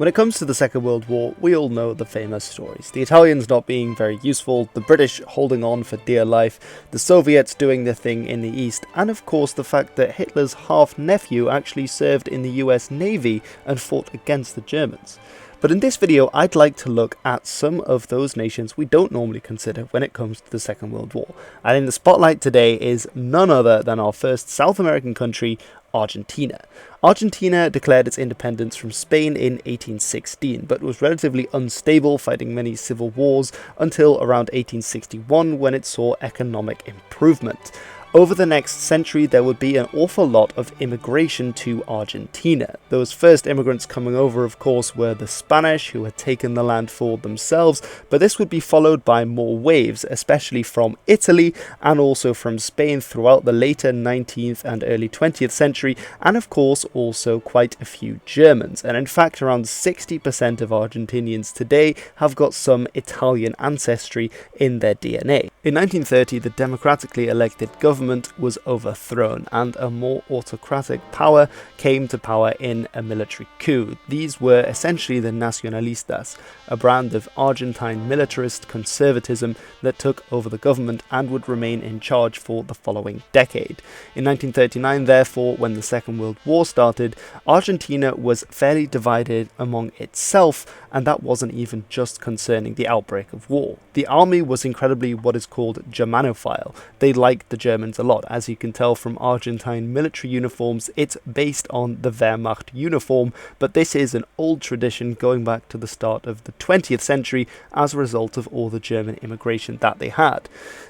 When it comes to the Second World War, we all know the famous stories. The Italians not being very useful, the British holding on for dear life, the Soviets doing their thing in the East, and of course the fact that Hitler's half-nephew actually served in the US Navy and fought against the Germans. But in this video, I'd like to look at some of those nations we don't normally consider when it comes to the Second World War. And in the spotlight today is none other than our first South American country, Argentina. Argentina declared its independence from Spain in 1816, but was relatively unstable, fighting many civil wars until around 1861 when it saw economic improvement. Over the next century, there would be an awful lot of immigration to Argentina. Those first immigrants coming over, of course, were the Spanish, who had taken the land for themselves, but this would be followed by more waves, especially from Italy and also from Spain throughout the later 19th and early 20th century, and of course also quite a few Germans. And in fact, around 60% of Argentinians today have got some Italian ancestry in their DNA. In 1930, the democratically elected government was overthrown and a more autocratic power came to power in a military coup. These were essentially the Nacionalistas, a brand of Argentine militarist conservatism that took over the government and would remain in charge for the following decade. In 1939, therefore, when the Second World War started, Argentina was fairly divided among itself, and that wasn't even just concerning the outbreak of war. The army was incredibly what is called Germanophile. They liked the Germans a lot. As you can tell from Argentine military uniforms, it's based on the Wehrmacht uniform, but this is an old tradition going back to the start of the 20th century as a result of all the German immigration that they had.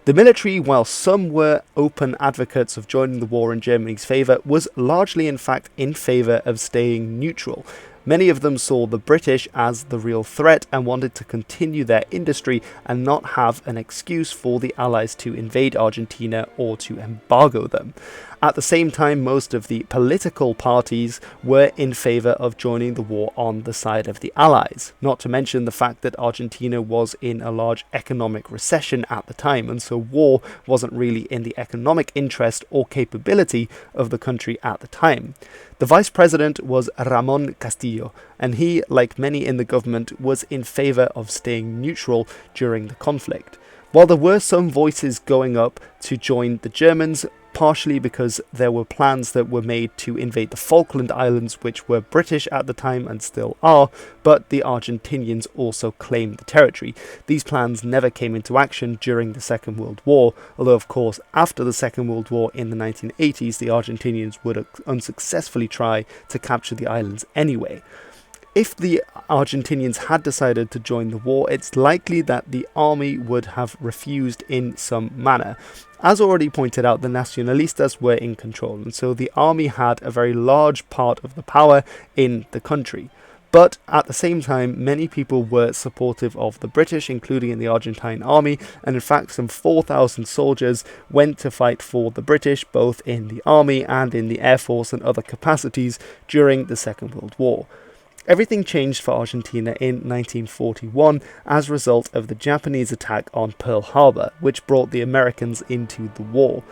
The military, while some were open advocates of joining the war in Germany's favour, was largely in fact in favour of staying neutral. Many of them saw the British as the real threat and wanted to continue their industry and not have an excuse for the Allies to invade Argentina or to embargo them. At the same time, most of the political parties were in favour of joining the war on the side of the Allies, not to mention the fact that Argentina was in a large economic recession at the time, and so war wasn't really in the economic interest or capability of the country at the time. The vice president was Ramón Castillo, and he, like many in the government, was in favour of staying neutral during the conflict. While there were some voices going up to join the Germans, partially because there were plans that were made to invade the Falkland Islands, which were British at the time and still are, but the Argentinians also claimed the territory. These plans never came into action during the Second World War, although of course after the Second World War in the 1980s the Argentinians would unsuccessfully try to capture the islands anyway. If the Argentinians had decided to join the war, it's likely that the army would have refused in some manner. As already pointed out, the Nacionalistas were in control, and so the army had a very large part of the power in the country. But at the same time, many people were supportive of the British, including in the Argentine army, and in fact some 4,000 soldiers went to fight for the British, both in the army and in the air force and other capacities during the Second World War. Everything changed for Argentina in 1941 as a result of the Japanese attack on Pearl Harbor, which brought the Americans into the war.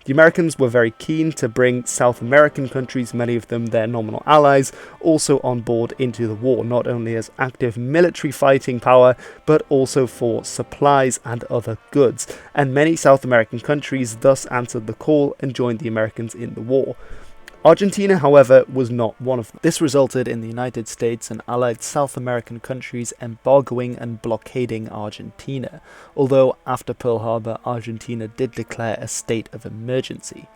The Americans were very keen to bring South American countries, many of them their nominal allies, also on board into the war, not only as active military fighting power, but also for supplies and other goods. And many South American countries thus answered the call and joined the Americans in the war. Argentina, however, was not one of them. This resulted in the United States and allied South American countries embargoing and blockading Argentina, although after Pearl Harbor, Argentina did declare a state of emergency.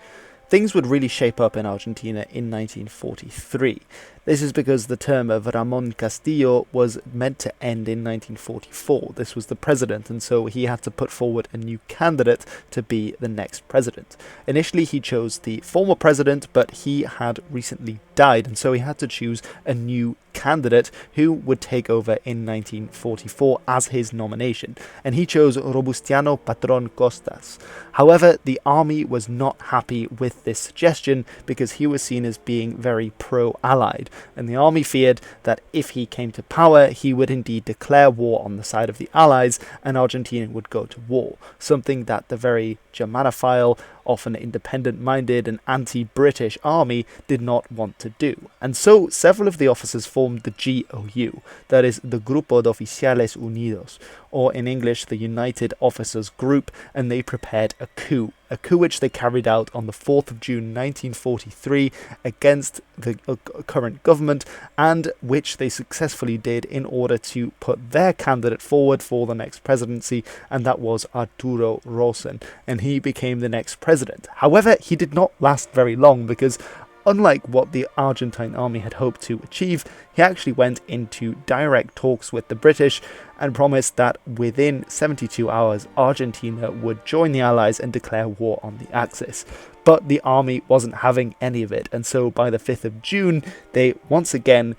Things would really shape up in Argentina in 1943. This is because the term of Ramón Castillo was meant to end in 1944. This was the president, and so he had to put forward a new candidate to be the next president. Initially, he chose the former president, but he had recently died, and so he had to choose a new candidate who would take over in 1944 as his nomination, and he chose Robustiano Patron Costas. However, the army was not happy with this suggestion because he was seen as being very pro-Allied, and the army feared that if he came to power, he would indeed declare war on the side of the Allies and Argentina would go to war, something that the very Germanophile often independent-minded and anti-British army did not want to do. And so several of the officers formed the GOU, that is the Grupo de Oficiales Unidos, or in English the United Officers Group, and they prepared a coup which they carried out on the 4th of June 1943 against the current government, and which they successfully did in order to put their candidate forward for the next presidency, and that was Arturo Rosen, and he became the next president. However, he did not last very long because unlike what the Argentine army had hoped to achieve, he actually went into direct talks with the British and promised that within 72 hours Argentina would join the Allies and declare war on the Axis. But the army wasn't having any of it, and so by the 5th of June they once again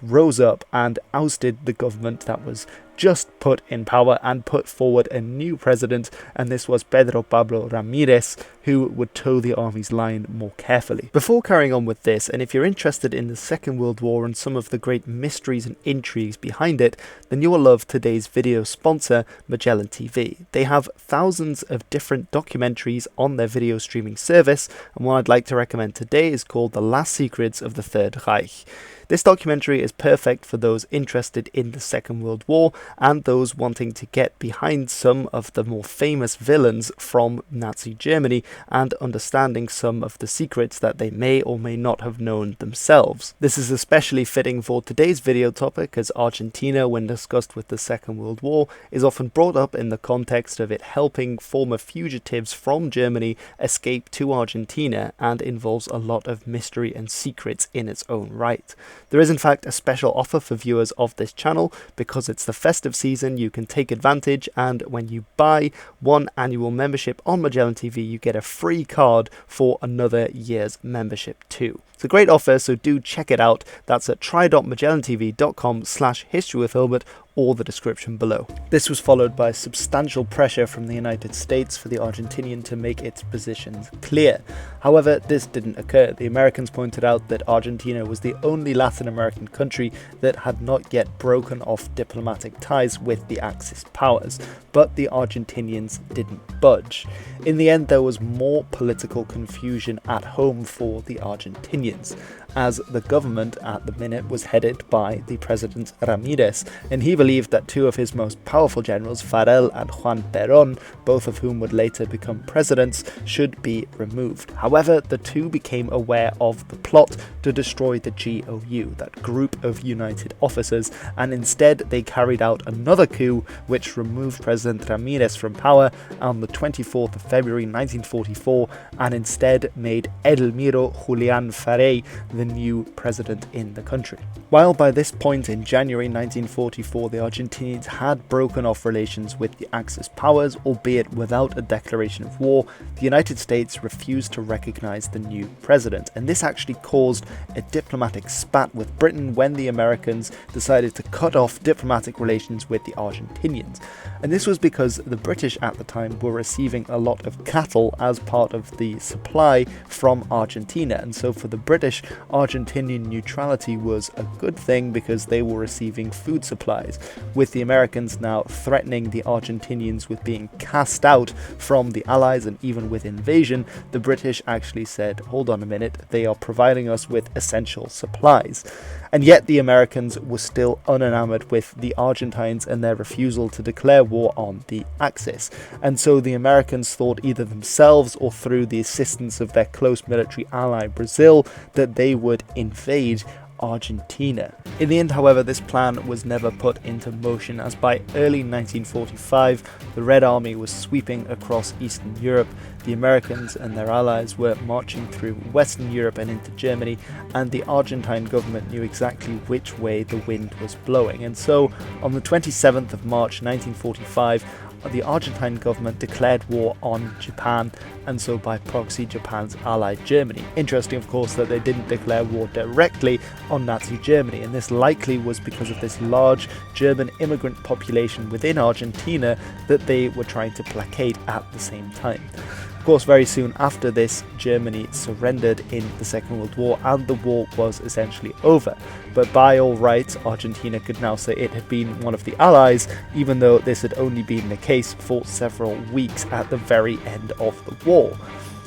rose up and ousted the government that was just put in power and put forward a new president, and this was Pedro Pablo Ramirez, who would toe the army's line more carefully. Before carrying on with this, and if you're interested in the Second World War and some of the great mysteries and intrigues behind it, then you will love today's video sponsor, Magellan TV. They have thousands of different documentaries on their video streaming service, and one I'd like to recommend today is called The Last Secrets of the Third Reich. This documentary is perfect for those interested in the Second World War and those wanting to get behind some of the more famous villains from Nazi Germany and understanding some of the secrets that they may or may not have known themselves. This is especially fitting for today's video topic, as Argentina, when discussed with the Second World War, is often brought up in the context of it helping former fugitives from Germany escape to Argentina, and involves a lot of mystery and secrets in its own right. There is in fact a special offer for viewers of this channel. Because it's the festive season, you can take advantage, and when you buy one annual membership on Magellan TV, you get a free card for another year's membership too. It's a great offer, so do check it out. That's at try.magellantv.com/historywithhilbert or the description below. This was followed by substantial pressure from the United States for the Argentinian to make its positions clear. However, this didn't occur. The Americans pointed out that Argentina was the only Latin American country that had not yet broken off diplomatic ties with the Axis powers, but the Argentinians didn't budge. In the end, there was more political confusion at home for the Argentinians, as the government at the minute was headed by the President Ramirez, and he believed that two of his most powerful generals, Farel and Juan Perón, both of whom would later become presidents, should be removed. However, the two became aware of the plot to destroy the GOU, that group of united officers, and instead they carried out another coup which removed President Ramirez from power on the 24th of February 1944, and instead made Edelmiro Julián Farey the new president in the country. While by this point in January 1944 the Argentinians had broken off relations with the Axis powers, albeit without a declaration of war, the United States refused to recognize the new president, and this actually caused a diplomatic spat with Britain when the Americans decided to cut off diplomatic relations with the Argentinians. And this was because the British at the time were receiving a lot of cattle as part of the supply from Argentina, and so for the British, Argentinian neutrality was a good thing because they were receiving food supplies, with the Americans now threatening the Argentinians with being cast out from the Allies, and even with invasion, the British actually said, hold on a minute, they are providing us with essential supplies. And yet the Americans were still unenamored with the Argentines and their refusal to declare war on the Axis. And so the Americans thought, either themselves or through the assistance of their close military ally Brazil, that they would invade Argentina. In the end, however, this plan was never put into motion, as by early 1945 the Red Army was sweeping across Eastern Europe, the Americans and their allies were marching through Western Europe and into Germany, and the Argentine government knew exactly which way the wind was blowing. And so on the 27th of March 1945 the Argentine government declared war on Japan, and so by proxy Japan's ally Germany. Interesting, of course, that they didn't declare war directly on Nazi Germany, and this likely was because of this large German immigrant population within Argentina that they were trying to placate at the same time. Of course, very soon after this, Germany surrendered in the Second World War, and the war was essentially over. But by all rights, Argentina could now say it had been one of the Allies, even though this had only been the case for several weeks at the very end of the war.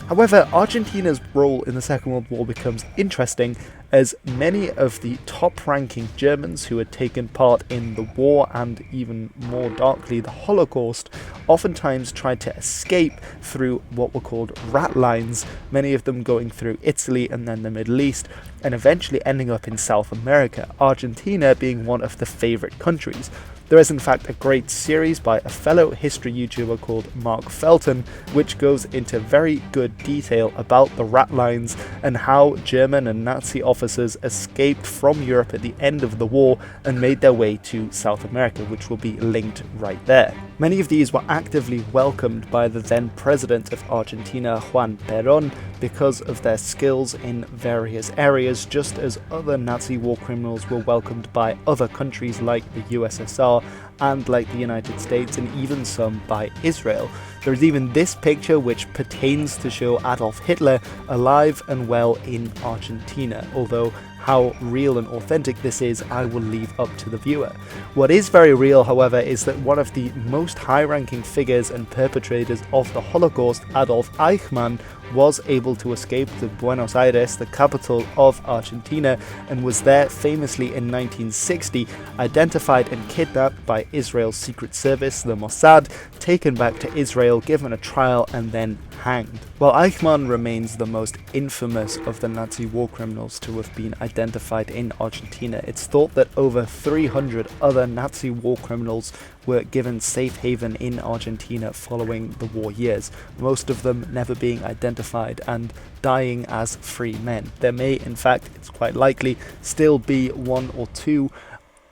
However, Argentina's role in the Second World War becomes interesting as many of the top-ranking Germans who had taken part in the war and even more darkly the Holocaust oftentimes tried to escape through what were called Ratlines, many of them going through Italy and then the Middle East, and eventually ending up in South America, Argentina being one of the favourite countries. There is in fact a great series by a fellow history YouTuber called Mark Felton, which goes into very good detail about the Ratlines and how German and Nazi officers escaped from Europe at the end of the war and made their way to South America, which will be linked right there. Many of these were actively welcomed by the then president of Argentina, Juan Perón, because of their skills in various areas, just as other Nazi war criminals were welcomed by other countries like the USSR and like the United States, and even some by Israel. There's even this picture which pertains to show Adolf Hitler alive and well in Argentina, although how real and authentic this is, I will leave up to the viewer. What is very real, however, is that one of the most high-ranking figures and perpetrators of the Holocaust, Adolf Eichmann, was able to escape to Buenos Aires, the capital of Argentina, and was there famously in 1960, identified and kidnapped by Israel's secret service, the Mossad, taken back to Israel, given a trial, and then hanged. While Eichmann remains the most infamous of the Nazi war criminals to have been identified in Argentina, it's thought that over 300 other Nazi war criminals were given safe haven in Argentina following the war years, most of them never being identified and dying as free men. There may, in fact, it's quite likely, still be one or two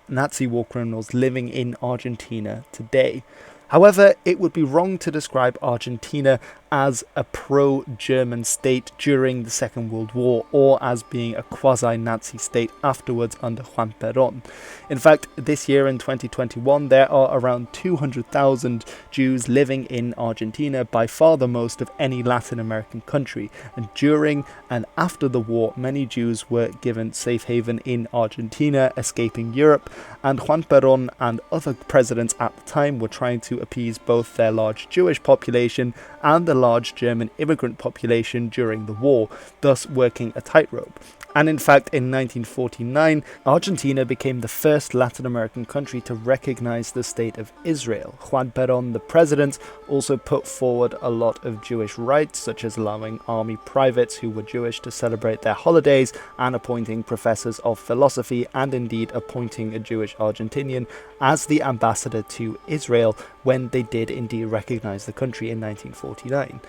Nazi war criminals living in Argentina today. However, it would be wrong to describe Argentina as a pro-German state during the Second World War, or as being a quasi-Nazi state afterwards under Juan Perón. In fact, this year in 2021, there are around 200,000 Jews living in Argentina, by far the most of any Latin American country. And during and after the war, many Jews were given safe haven in Argentina, escaping Europe, and Juan Perón and other presidents at the time were trying to appease both their large Jewish population and the large German immigrant population during the war, thus working a tightrope. And in fact, in 1949, Argentina became the first Latin American country to recognize the state of Israel. Juan Perón, the president, also put forward a lot of Jewish rights, such as allowing army privates who were Jewish to celebrate their holidays, and appointing professors of philosophy, and indeed appointing a Jewish Argentinian as the ambassador to Israel when they did indeed recognize the country in 1949.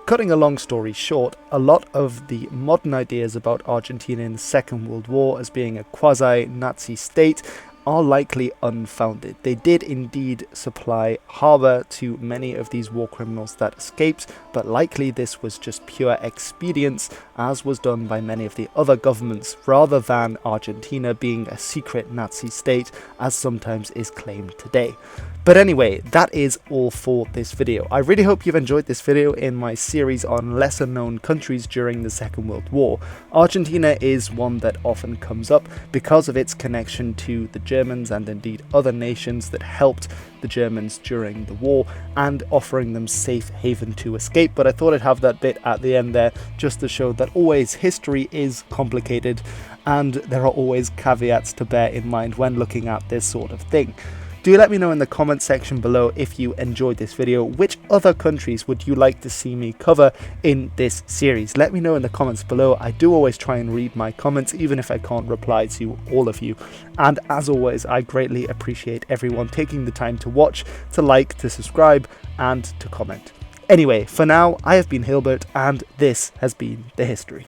Cutting a long story short, a lot of the modern ideas about Argentina in the Second World War as being a quasi-Nazi state are likely unfounded. They did indeed supply harbour to many of these war criminals that escaped, but likely this was just pure expedience, as was done by many of the other governments, rather than Argentina being a secret Nazi state, as sometimes is claimed today. But anyway, that is all for this video. I really hope you've enjoyed this video in my series on lesser known countries during the Second World War. Argentina is one that often comes up because of its connection to the Germans and indeed other nations that helped the Germans during the war and offering them safe haven to escape. But I thought I'd have that bit at the end there just to show that always history is complicated and there are always caveats to bear in mind when looking at this sort of thing. Do let me know in the comments section below if you enjoyed this video. Which other countries would you like to see me cover in this series? Let me know in the comments below. I do always try and read my comments, even if I can't reply to all of you. And as always, I greatly appreciate everyone taking the time to watch, to like, to subscribe, and to comment. Anyway, for now, I have been Hilbert, and this has been The History.